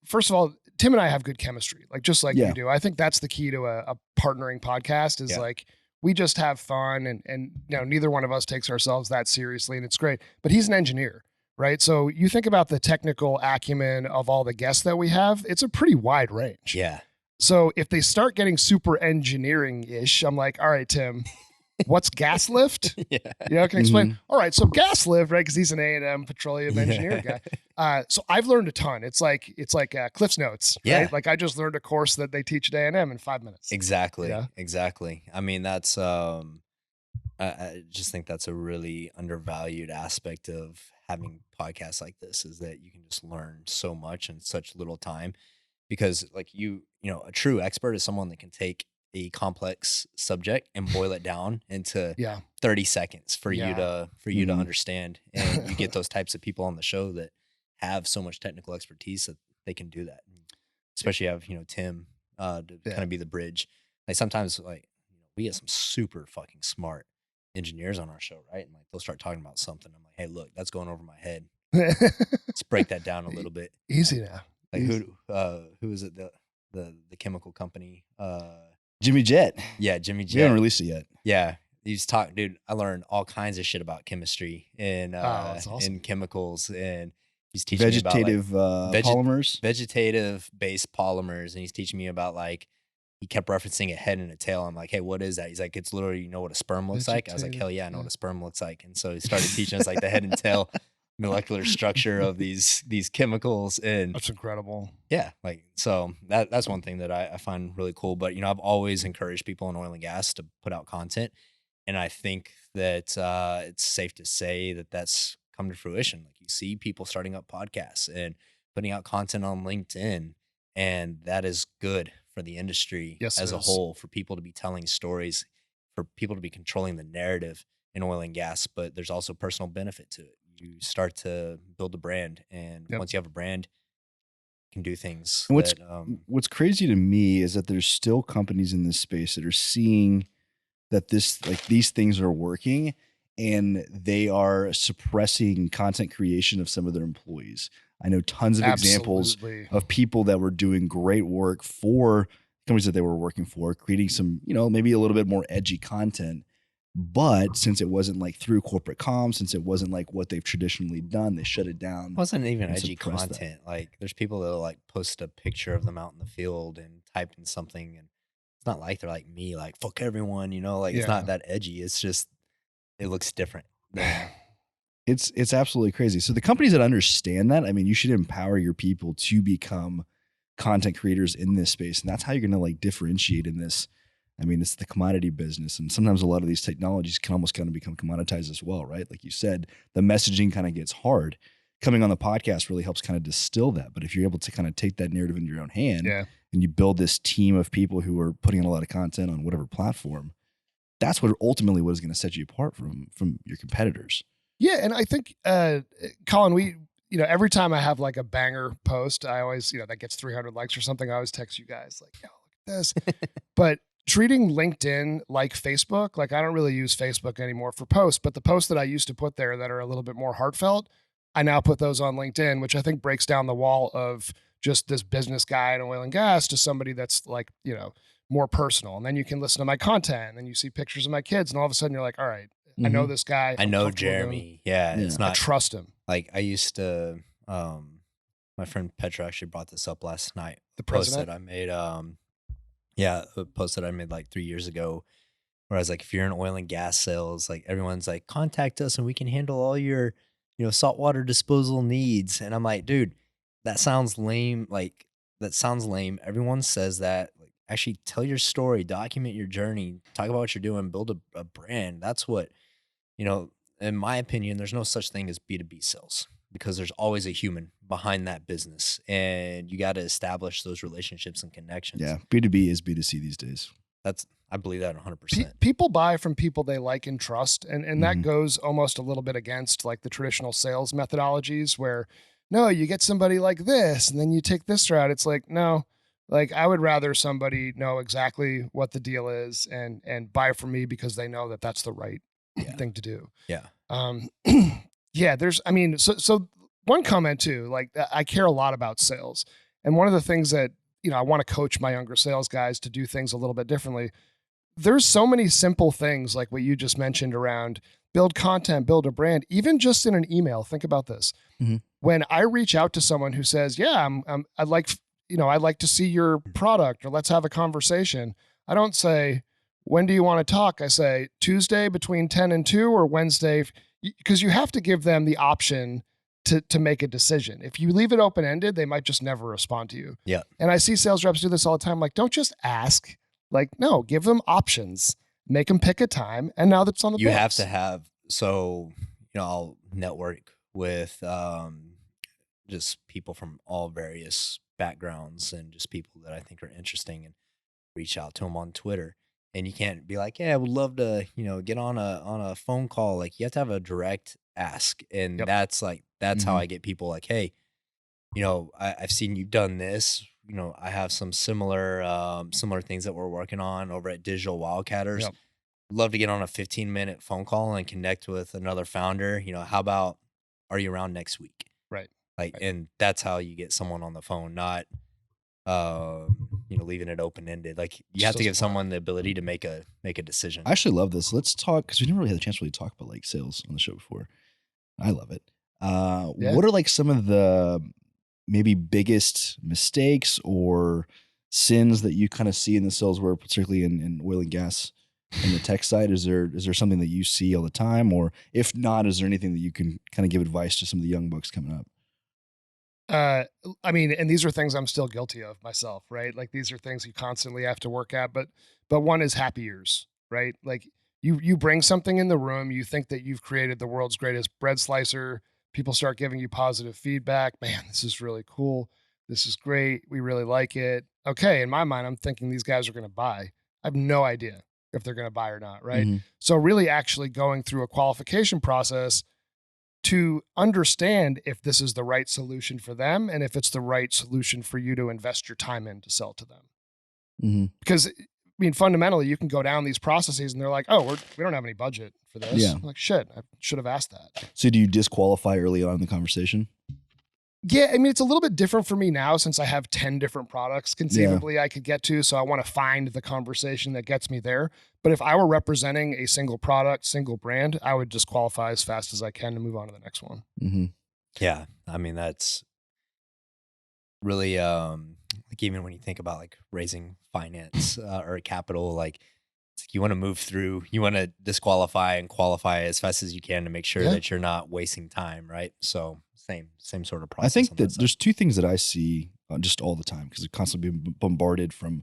first of all, Tim and I have good chemistry, like just like Yeah. you do. I think that's the key to a partnering podcast is Yeah. like we just have fun and neither one of us takes ourselves that seriously, and it's great. But he's an engineer, right? So you think about the technical acumen of all the guests that we have, it's a pretty wide range. Yeah. So if they start getting super engineering-ish, I'm like, all right, Tim, what's gas lift? Yeah. Can explain. All right, so gas lift, right? Because he's an A&M petroleum engineer guy. So I've learned a ton. It's like Cliff's Notes, right? Yeah. Like I just learned a course that they teach at A&M in 5 minutes. Exactly. Yeah. Exactly. I mean, that's I just think that's a really undervalued aspect of having podcasts like this is that you can just learn so much in such little time. Because like a true expert is someone that can take a complex subject and boil it down into 30 seconds for you to Mhm. understand. And you get those types of people on the show that have so much technical expertise that they can do that. Especially have, Tim to kind of be the bridge. Like sometimes like we get some super fucking smart engineers on our show, right? And like they'll start talking about something. I'm like, hey, look, that's going over my head. Let's break that down a little bit. Easy now. Like who is it? The chemical company? Jimmy Jet. Yeah, Jimmy We haven't Jet. released it yet. Yeah, he's talking, dude. I learned all kinds of shit about chemistry and that's awesome. and chemicals, and he's teaching me about Vegetative polymers. vegetative based polymers, and he's teaching me about like he kept referencing a head and a tail. I'm like, hey, what is that? He's like, it's literally, you know what a sperm looks like? I was like, hell yeah, I know what a sperm looks like. And so he started teaching us like the head and tail molecular structure of these chemicals. And That's incredible. yeah, like so that's one thing that I find really cool. But I've always encouraged people in oil and gas to put out content. And I think that it's safe to say that that's come to fruition. Like you see people starting up podcasts and putting out content on LinkedIn, and that is good for the industry Yes, as it a is. whole, for people to be telling stories, for people to be controlling the narrative in oil and gas. But there's also personal benefit to it. You start to build a brand, and Yep. once you have a brand, you can do things And that what's crazy to me is that there's still companies in this space that are seeing that these things are working, and they are suppressing content creation of some of their employees. I know tons of examples Absolutely. of people that were doing great work for companies that they were working for, creating some, maybe a little bit more edgy content. But since it wasn't like through corporate comms, since it wasn't like what they've traditionally done, they shut it down wasn't even and edgy suppressed that. content. Like there's people that'll like post a picture of them out in the field and type in something, and it's not like they're like me, like fuck everyone, like it's Yeah. not that edgy. It's just it looks different. than- It's absolutely crazy. So the companies that understand that, I mean, you should empower your people to become content creators in this space, and that's how you're going to like differentiate in this. I mean, it's the commodity business, and sometimes a lot of these technologies can almost kind of become commoditized as well, right? Like you said, the messaging kind of gets hard. Coming on the podcast really helps kind of distill that. But if you're able to kind of take that narrative into your own hand, Yeah. and you build this team of people who are putting in a lot of content on whatever platform, that's what ultimately what is going to set you apart from your competitors. Yeah, and I think Colin, every time I have like a banger post, I always, that gets 300 likes or something, I always text you guys like, yo, look at this. But treating LinkedIn like Facebook, like I don't really use Facebook anymore for posts, but the posts that I used to put there that are a little bit more heartfelt, I now put those on LinkedIn, which I think breaks down the wall of just this business guy in oil and gas to somebody that's like, more personal. And then you can listen to my content, and then you see pictures of my kids, and all of a sudden you're like, all right, I know this guy. I I'm know comfortable with him. Jeremy. Yeah, it's Yeah. I not trust him. like I used to. My friend Petra actually brought this up last night. The Post president. that I made. Yeah, a post that I made like 3 years ago, where I was like, if you're in oil and gas sales, like everyone's like, contact us and we can handle all your, saltwater disposal needs. And I'm like, dude, that sounds lame. Like that sounds lame. Everyone says that. Like, actually tell your story, document your journey, talk about what you're doing, build a brand. That's what, in my opinion, there's no such thing as B2B sales, because there's always a human behind that business, and you got to establish those relationships and connections. Yeah, B2B is B2C these days. I believe that 100%. People buy from people they like and trust, and that Mhm. goes almost a little bit against like the traditional sales methodologies where, no, you get somebody like this and then you take this route. It's like, no, like I would rather somebody know exactly what the deal is and buy from me because they know that that's the right thing to do. Yeah. Yeah, so one comment too, like I care a lot about sales. And one of the things that, I want to coach my younger sales guys to do things a little bit differently. There's so many simple things like what you just mentioned around build content, build a brand, even just in an email. Think about this. Mhm. When I reach out to someone who says, yeah, I'd like to see your product, or let's have a conversation. I don't say, when do you want to talk? I say Tuesday between 10 and 2 or Wednesday, because you have to give them the option to make a decision. If you leave it open-ended, they might just never respond to you. Yeah. And I see sales reps do this all the time. Like, don't just ask. Like, no, give them options, make them pick a time. And now that's on the You books. have to have, so, I'll network with just people from all various backgrounds and just people that I think are interesting, and reach out to them on Twitter. And you can't be like, yeah, I would love to, get on a phone call. Like you have to have a direct ask. And Yep. that's how Mhm. I get people like, hey, I've seen you've done this. I have some similar things that we're working on over at Digital Wildcatters. Yep. Love to get on a 15-minute phone call and connect with another founder. How about, are you around next week? Right. Like, Right. and that's how you get someone on the phone, not, leaving it open ended. Like you Just have to give doesn't work. someone the ability to make a decision. I actually love this. Let's talk, because we never really had a chance to really talk about like sales on the show before. I love it. Yeah. What are like some of the maybe biggest mistakes or sins that you kind of see in the sales world, particularly in oil and gas and the tech side? Is there something that you see all the time, or if not, is there anything that you can kind of give advice to some of the young bucks coming up? I mean, and these are things I'm still guilty of myself, right? Like these are things you constantly have to work at, but one is happy years, right? Like You bring something in the room, you think that you've created the world's greatest bread slicer. People start giving you positive feedback. Man, this is really cool. This is great. We really like it. Okay, in my mind, I'm thinking these guys are going to buy. I have no idea if they're going to buy or not, right? Mhm. So really actually going through a qualification process to understand if this is the right solution for them and if it's the right solution for you to invest your time in to sell to them. Mhm. Because I mean, fundamentally, you can go down these processes and they're like, oh, we don't have any budget for this. Yeah. I'm like, shit, I should have asked that. So do you disqualify early on in the conversation? Yeah, I mean, it's a little bit different for me now since I have 10 different products conceivably I could get to. So I want to find the conversation that gets me there. But if I were representing a single product, single brand, I would disqualify as fast as I can to move on to the next one. Mm-hmm. Yeah. I mean, that's really, like even when you think about like raising finance or capital, like you want to move through, you want to disqualify and qualify as fast as you can to make sure that you're not wasting time. Right. So same sort of process. I think that there's two things that I see just all the time because I'm constantly being bombarded from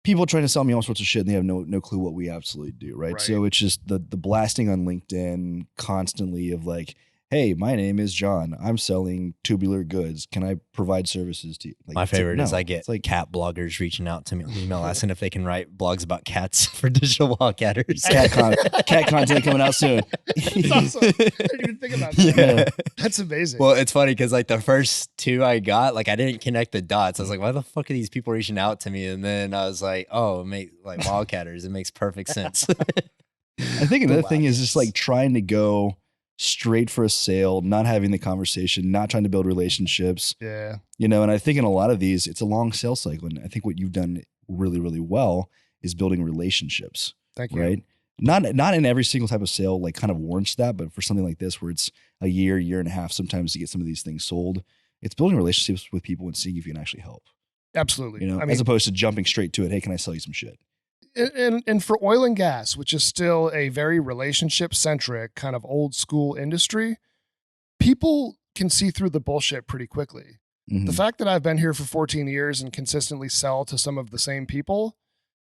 people trying to sell me all sorts of shit and they have no clue what we absolutely do. Right. So it's just the blasting on LinkedIn constantly of like, hey, my name is John. I'm selling tubular goods. Can I provide services to you? Like, my favorite is I get like cat bloggers reaching out to me on email asking if they can write blogs about cats for digital wildcatters. Cat content coming out soon. That's awesome. I didn't even think about that. Yeah. That's amazing. Well, it's funny because like the first two I got, like I didn't connect the dots. I was like, why the fuck are these people reaching out to me? And then I was like, oh, like wildcatters. It makes perfect sense. I think another thing is just like trying to go straight for a sale, not having the conversation, not trying to build relationships. Yeah. You know, and I think in a lot of these, it's a long sales cycle. And I think what you've done really, really well is building relationships. Thank you. Right. Not in every single type of sale, like kind of warrants that, but for something like this, where it's a year and a half, sometimes to get some of these things sold, it's building relationships with people and seeing if you can actually help. Absolutely. You know, I mean, as opposed to jumping straight to it. Hey, can I sell you some shit? And for oil and gas, which is still a very relationship centric kind of old school industry, people can see through the bullshit pretty quickly. Mm-hmm. The fact that I've been here for 14 years and consistently sell to some of the same people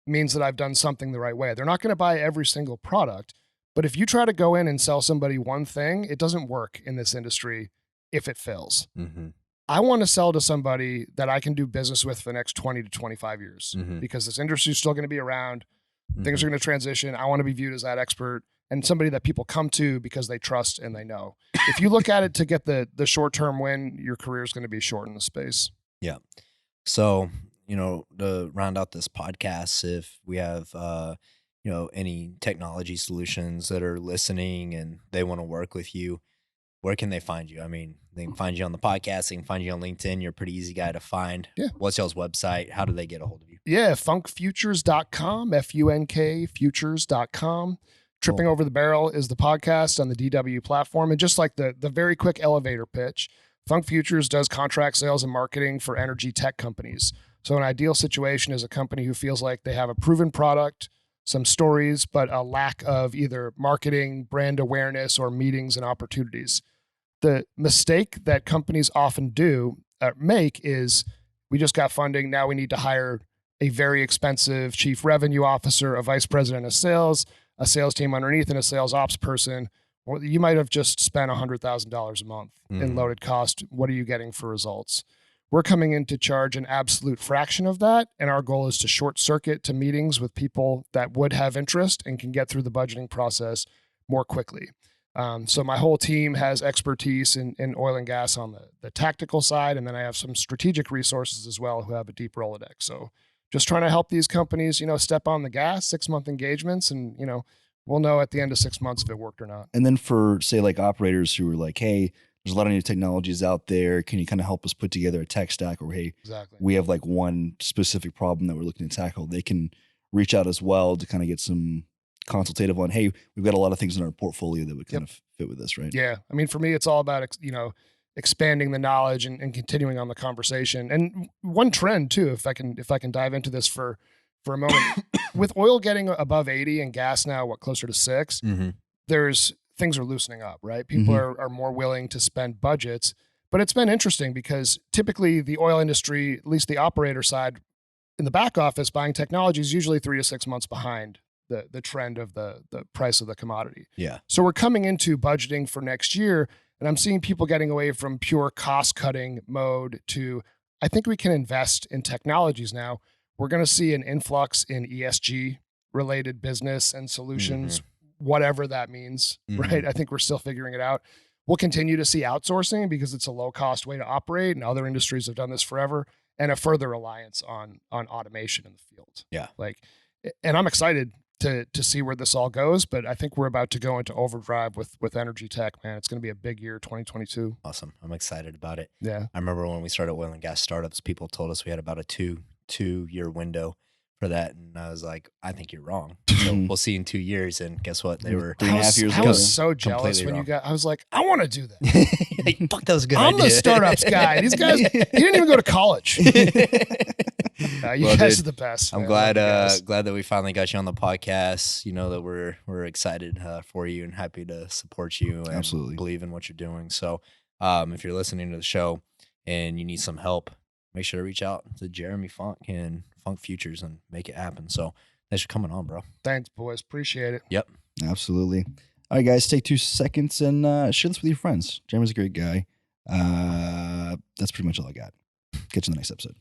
means that I've done something the right way. They're not going to buy every single product, but if you try to go in and sell somebody one thing, it doesn't work in this industry if it fails. Mm-hmm. I want to sell to somebody that I can do business with for the next 20 to 25 years because this industry is still going to be around. Things are going to transition. I want to be viewed as that expert and somebody that people come to because they trust and they know. If you look at it to get the short-term win, your career is going to be short in the space. Yeah. So, you know, to round out this podcast, if we have, you know, any technology solutions that are listening and they want to work with you, where can they find you? I mean, they can find you on the podcast. They can find you on LinkedIn. You're a pretty easy guy to find. Yeah. What's y'all's website? How do they get a hold of you? Yeah, funkfutures.com, FUNK futures.com. Tripping Over the Barrel is the podcast on the DW platform. And just like the very quick elevator pitch, Funk Futures does contract sales and marketing for energy tech companies. So an ideal situation is a company who feels like they have a proven product, some stories, but a lack of either marketing, brand awareness, or meetings and opportunities. The mistake that companies often make is we just got funding. Now we need to hire a very expensive chief revenue officer, a vice president of sales, a sales team underneath, and a sales ops person. Well, you might have just spent $100,000 a month in loaded cost. What are you getting for results? We're coming in to charge an absolute fraction of that. And our goal is to short circuit to meetings with people that would have interest and can get through the budgeting process more quickly. So my whole team has expertise in oil and gas on the tactical side. And then I have some strategic resources as well who have a deep Rolodex. So just trying to help these companies, you know, step on the gas, 6-month engagements. And, you know, we'll know at the end of 6 months if it worked or not. And then for say like operators who are like, hey, there's a lot of new technologies out there. Can you kind of help us put together a tech stack? Or, hey, we have like one specific problem that we're looking to tackle. They can reach out as well to kind of get some consultative on, hey, we've got a lot of things in our portfolio that would kind of fit with this, right? Yeah. I mean, for me, it's all about, you know, expanding the knowledge and continuing on the conversation. And one trend too, if I can dive into this for a moment, with oil getting above 80 and gas now, closer to 6, things are loosening up, right? People are more willing to spend budgets, but it's been interesting because typically the oil industry, at least the operator side in the back office buying technology is usually 3 to 6 months behind the trend of the price of the commodity. Yeah. So we're coming into budgeting for next year, and I'm seeing people getting away from pure cost cutting mode to, I think we can invest in technologies now. We're going to see an influx in ESG related business and solutions, whatever that means, right? I think we're still figuring it out. We'll continue to see outsourcing because it's a low cost way to operate, and other industries have done this forever, and a further reliance on automation in the field. Yeah. And I'm excited to see where this all goes, but I think we're about to go into overdrive with energy tech, man. It's going to be a big year, 2022. Awesome. I'm excited about it. Yeah. I remember when we started oil and gas startups, people told us we had about a two-year window for that. And I was like, I think you're wrong. So we'll see in 2 years. And guess what? They were 3.5 years I ago. was so jealous when wrong. you got, I was like, I want to do that. like, fuck, that was a good I'm idea. the startups guy. These guys, he didn't even go to college. You Well, guys dude, are the best. I'm man. glad Love you guys. glad that we finally got you on the podcast. You know that we're excited for you and happy to support you and Absolutely. believe in what you're doing. So if you're listening to the show and you need some help, make sure to reach out to Jeremy Funk and Funk Futures and make it happen. So thanks for coming on, bro. Thanks, boys. Appreciate it. Yep. Absolutely. All right, guys, take 2 seconds and share this with your friends. Jeremy's a great guy. That's pretty much all I got. Catch you in the next episode.